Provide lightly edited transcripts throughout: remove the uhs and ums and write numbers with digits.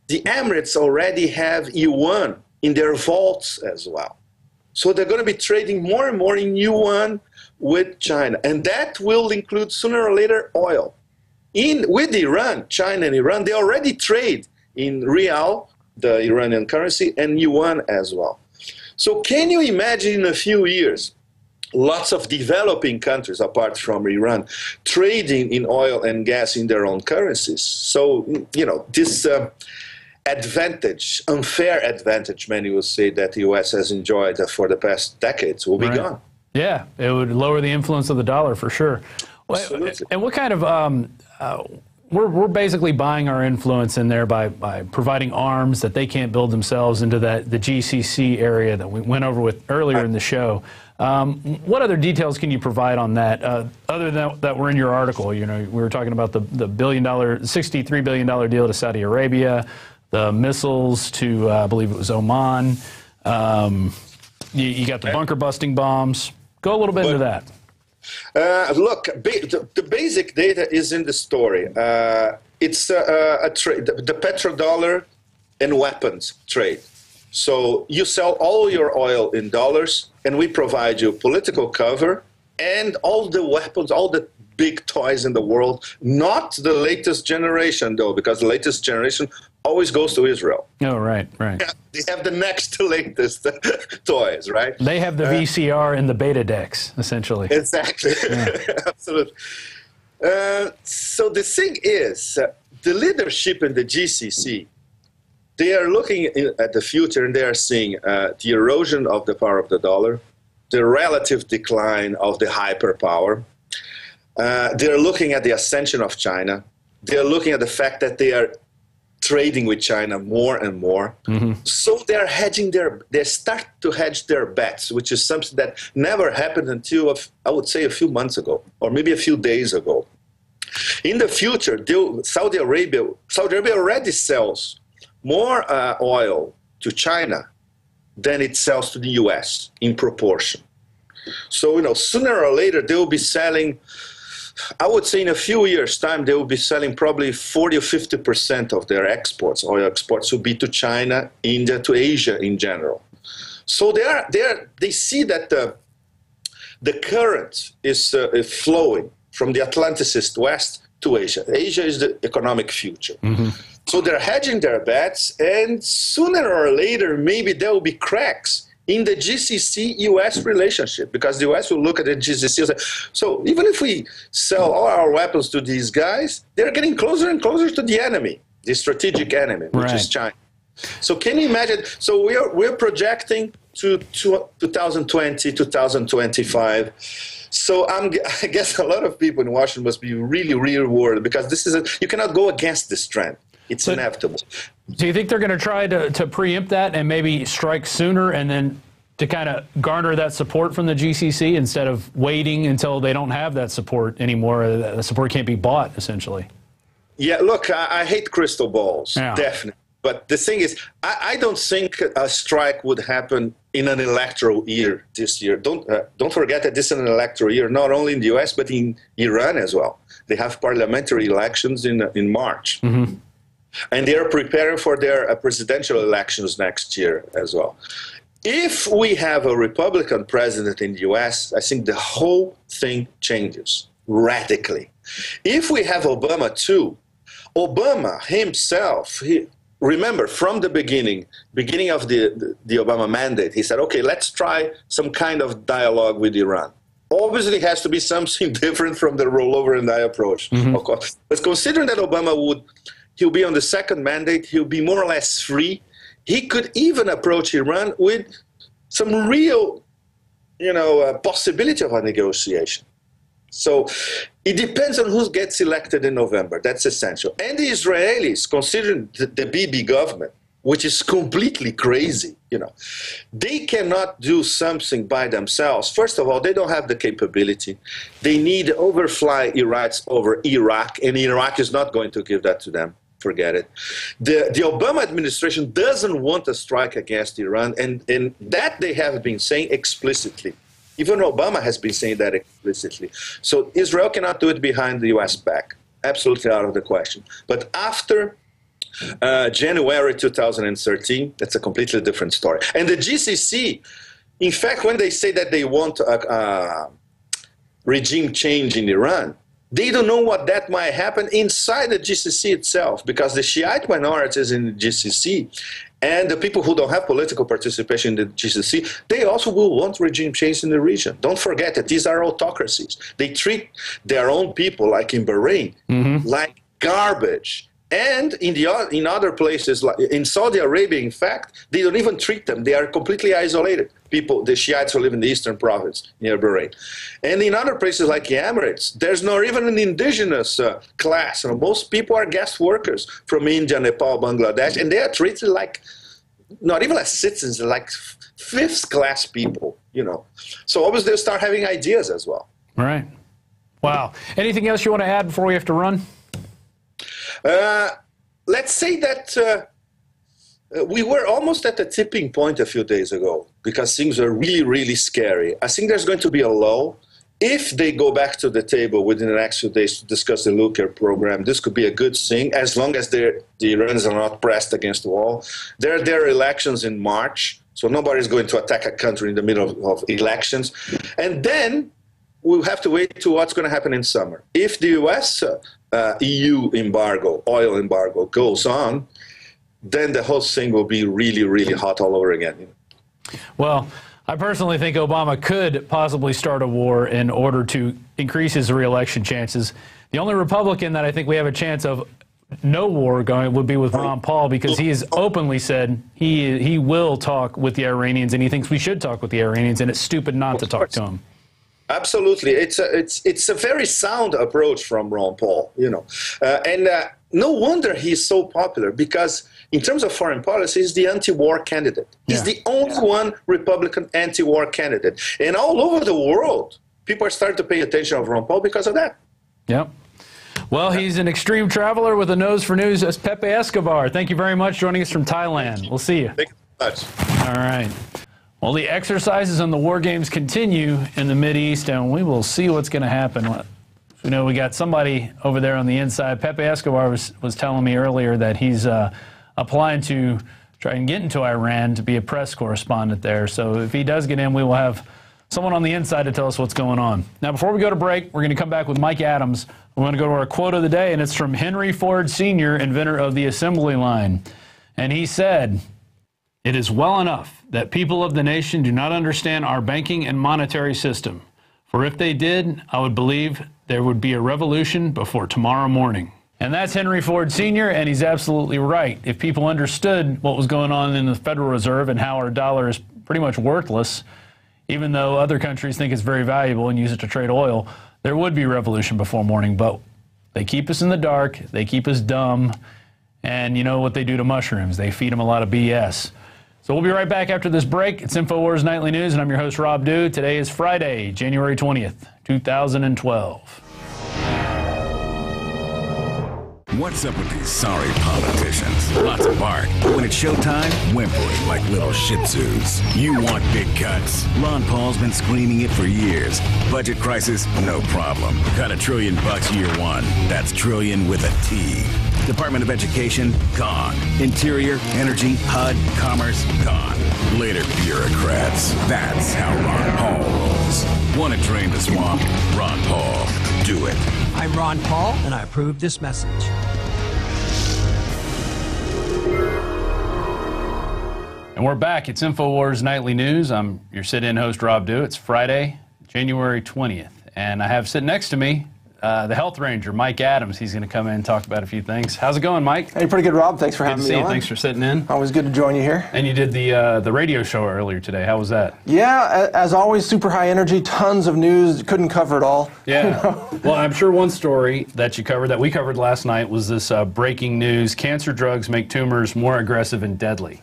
the Emirates already have yuan in their vaults as well. So they're going to be trading more and more in yuan with China. And that will include sooner or later oil. With Iran, China and Iran, they already trade in rial, the Iranian currency, and yuan as well. So can you imagine in a few years, lots of developing countries, apart from Iran, trading in oil and gas in their own currencies? So, you know, this advantage, unfair advantage, many will say, that the U.S. has enjoyed for the past decades will be gone. Yeah, it would lower the influence of the dollar for sure. Absolutely. And what kind of, we're basically buying our influence in there by providing arms that they can't build themselves into the GCC area that we went over with earlier in the show. What other details can you provide on that, other than that were in your article? You know, we were talking about the $63 billion deal to Saudi Arabia, the missiles to, I believe it was Oman. You got the bunker busting bombs. Go a little bit into that. Look, the basic data is in the story. It's a trade, the petrodollar and weapons trade. So you sell all your oil in dollars, and we provide you political cover and all the weapons, all the big toys in the world. Not the latest generation, though, because the latest generation always goes to Israel. Oh, right, right. Yeah, they have the next latest toys, right? They have the VCR and the beta decks, essentially. Exactly. Yeah. Absolutely. So the thing is, the leadership in the GCC, they are looking at the future, and they are seeing the erosion of the power of the dollar, the relative decline of the hyperpower. They're looking at the ascension of China. They're looking at the fact that they are trading with China more and more. Mm-hmm. So they're hedging they start to hedge their bets, which is something that never happened until, I would say, a few months ago, or maybe a few days ago. In the future, Saudi Arabia already sells more oil to China than it sells to the U.S. in proportion. So, you know, sooner or later, they will be selling, I would say in a few years' time, they will be selling probably 40 or 50% of their exports, oil exports, will be to China, India, to Asia in general. So they see that the current is flowing from the Atlanticist West to Asia. Asia is the economic future. Mm-hmm. So they're hedging their bets, and sooner or later, maybe there will be cracks in the GCC-U.S. relationship, because the U.S. will look at the GCC and say, so even if we sell all our weapons to these guys, they're getting closer and closer to the enemy, the strategic enemy, which is China. So can you imagine? So we're projecting to 2020, 2025. So I guess a lot of people in Washington must be really, really worried, because this is you cannot go against this trend. It's inevitable. Do you think they're going to try to preempt that and maybe strike sooner, and then to kind of garner that support from the GCC instead of waiting until they don't have that support anymore? The support can't be bought, essentially. Yeah, look, I hate crystal balls, definitely. But the thing is, I don't think a strike would happen in an electoral year this year. Don't forget that this is an electoral year, not only in the U.S., but in Iran as well. They have parliamentary elections in March. Mm-hmm. And they are preparing for their presidential elections next year as well. If we have a Republican president in the U.S., I think the whole thing changes radically. If we have Obama too, Obama himself, remember from the beginning of the Obama mandate, he said, okay, let's try some kind of dialogue with Iran. Obviously, it has to be something different from the rollover and die approach, of course. But considering that Obama he'll be on the second mandate, he'll be more or less free. He could even approach Iran with some real, possibility of a negotiation. So it depends on who gets elected in November. That's essential. And the Israelis, considering the Bibi government, which is completely crazy, they cannot do something by themselves. First of all, they don't have the capability. They need overfly Iraqs over Iraq, and Iraq is not going to give that to them. Forget it. The Obama administration doesn't want a strike against Iran, and that they have been saying explicitly. Even Obama has been saying that explicitly. So Israel cannot do it behind the U.S. back. Absolutely out of the question. But after January 2013. That's a completely different story. And the GCC, in fact, when they say that they want a regime change in Iran, they don't know what that might happen inside the GCC itself, because the Shiite minorities in the GCC and the people who don't have political participation in the GCC, they also will want regime change in the region. Don't forget that these are autocracies. They treat their own people, like in Bahrain, like garbage. And in other places, like in Saudi Arabia, in fact, they don't even treat them. They are completely isolated. People, the Shiites who live in the eastern province near Bahrain. And in other places like the Emirates, there's not even an indigenous class. You know, most people are guest workers from India, Nepal, Bangladesh, and they are treated like, not even as citizens, like fifth-class people, you know. So obviously they'll start having ideas as well. Right. Wow. Anything else you want to add before we have to run? Let's say that we were almost at the tipping point a few days ago because things were really, really scary. I think there's going to be a lull. If they go back to the table within the next few days to discuss the nuclear program, this could be a good thing, as long as the Iranians are not pressed against the wall. There are elections in March, so nobody's going to attack a country in the middle of elections. And then we'll have to wait to what's going to happen in summer. If the U.S. EU embargo, oil embargo, goes on, then the whole thing will be really, really hot all over again. Well, I personally think Obama could possibly start a war in order to increase his re-election chances. The only Republican that I think we have a chance of no war going would be with Ron Paul, because he has openly said he will talk with the Iranians, and he thinks we should talk with the Iranians, and it's stupid not to talk to them. Absolutely, it's a very sound approach from Ron Paul, you know, and no wonder he's so popular, because in terms of foreign policy, he's the anti-war candidate. He's the only one Republican anti-war candidate, and all over the world, people are starting to pay attention to Ron Paul because of that. Yep. Well, he's an extreme traveler with a nose for news. As Pepe Escobar. Thank you very much for joining us from Thailand. We'll see you. Thank you so much. All right. Well, the exercises and the war games continue in the Mideast, and we will see what's going to happen. You know, we got somebody over there on the inside. Pepe Escobar was telling me earlier that he's applying to try and get into Iran to be a press correspondent there. So if he does get in, we will have someone on the inside to tell us what's going on. Now, before we go to break, we're going to come back with Mike Adams. We're going to go to our quote of the day, and it's from Henry Ford Sr., inventor of the assembly line. And he said, "It is well enough that people of the nation do not understand our banking and monetary system. For if they did, I would believe there would be a revolution before tomorrow morning." And that's Henry Ford Sr., and he's absolutely right. If people understood what was going on in the Federal Reserve and how our dollar is pretty much worthless, even though other countries think it's very valuable and use it to trade oil, there would be revolution before morning. But they keep us in the dark, they keep us dumb, and you know what they do to mushrooms. They feed them a lot of BS. So we'll be right back after this break. It's InfoWars Nightly News, and I'm your host, Rob Dew. Today is Friday, January 20th, 2012. What's up with these sorry politicians? Lots of bark. But when it's showtime, whimpering like little shih tzus. You want big cuts? Ron Paul's been screaming it for years. Budget crisis? No problem. Got $1 trillion year one. That's trillion with a T. Department of Education? Gone. Interior, Energy, HUD, Commerce? Gone. Later, bureaucrats. That's how Ron Paul rolls. Want to drain the swamp? Ron Paul. Do it. I'm Ron Paul, and I approve this message. And we're back. It's InfoWars Nightly News. I'm your sit-in host, Rob Dew. It's Friday, January 20th. And I have sitting next to me the Health Ranger, Mike Adams. He's going to come in and talk about a few things. How's it going, Mike? Hey, pretty good, Rob. Thanks for having me on. Thanks for sitting in. Always good to join you here. And you did the radio show earlier today. How was that? Yeah, as always, super high energy, tons of news. Couldn't cover it all. Yeah. You know? Well, I'm sure one story that you covered, that we covered last night, was this breaking news: cancer drugs make tumors more aggressive and deadly.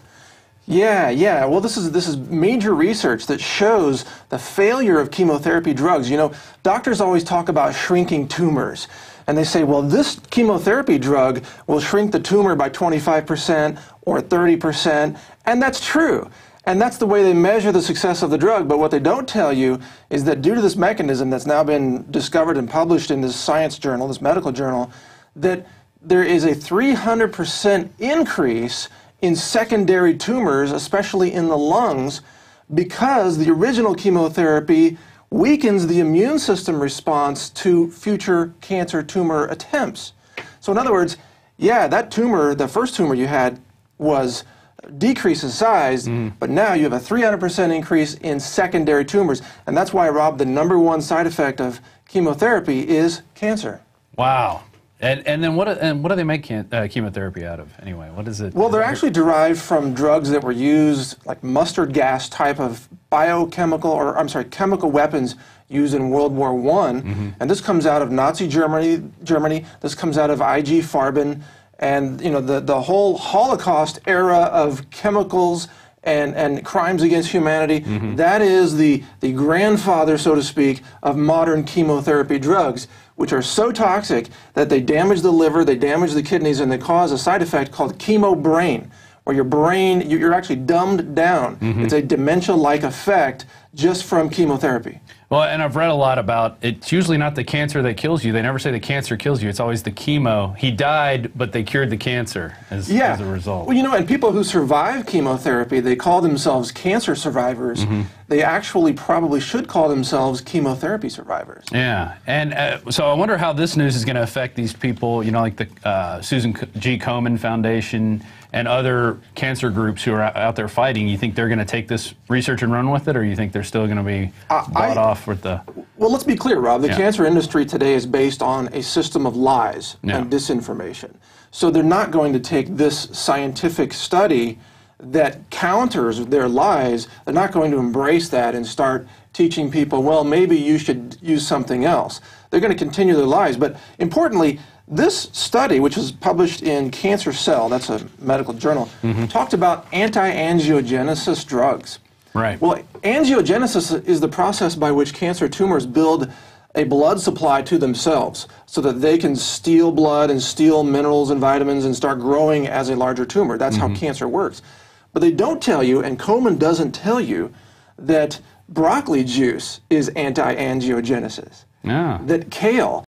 Yeah. Well, this is major research that shows the failure of chemotherapy drugs. You know, doctors always talk about shrinking tumors. And they say, well, this chemotherapy drug will shrink the tumor by 25% or 30%. And that's true. And that's the way they measure the success of the drug. But what they don't tell you is that due to this mechanism that's now been discovered and published in this science journal, this medical journal, that there is a 300% increase in secondary tumors, especially in the lungs, because the original chemotherapy weakens the immune system response to future cancer tumor attempts. So in other words, yeah, that tumor, the first tumor you had, was decreased in size, but now you have a 300% increase in secondary tumors. And that's why, Rob, the #1 side effect of chemotherapy is cancer. Wow. And then what do they make chemotherapy out of anyway? What is it? Well, they're actually derived from drugs that were used, like mustard gas type of chemical weapons used in World War I. And this comes out of Nazi Germany. This comes out of IG Farben. And you know, the whole Holocaust era of chemicals and crimes against humanity, that is the grandfather, so to speak, of modern chemotherapy drugs, which are so toxic that they damage the liver, they damage the kidneys, and they cause a side effect called chemo brain, where your brain, you're actually dumbed down. It's a dementia-like effect just from chemosherapy. Well, and I've read a lot about, it's usually not the cancer that kills you. They never say the cancer kills you. It's always the chemo. He died, but they cured the cancer as a result. Well, you know, and people who survive chemotherapy, they call themselves cancer survivors. They actually probably should call themselves chemotherapy survivors. Yeah, and so I wonder how this news is going to affect these people, you know, like the Susan G. Komen Foundation and other cancer groups who are out there fighting. You think they're going to take this research and run with it, or you think they're still going to be bought off with the... Well, let's be clear, Rob. The cancer industry today is based on a system of lies and disinformation. So they're not going to take this scientific study that counters their lies. They're not going to embrace that and start teaching people, well, maybe you should use something else. They're going to continue their lies. But importantly, this study, which was published in Cancer Cell, that's a medical journal, talked about anti-angiogenesis drugs. Right. Well, angiogenesis is the process by which cancer tumors build a blood supply to themselves so that they can steal blood and steal minerals and vitamins and start growing as a larger tumor. That's how cancer works. But they don't tell you, and Komen doesn't tell you, that broccoli juice is anti-angiogenesis. That kale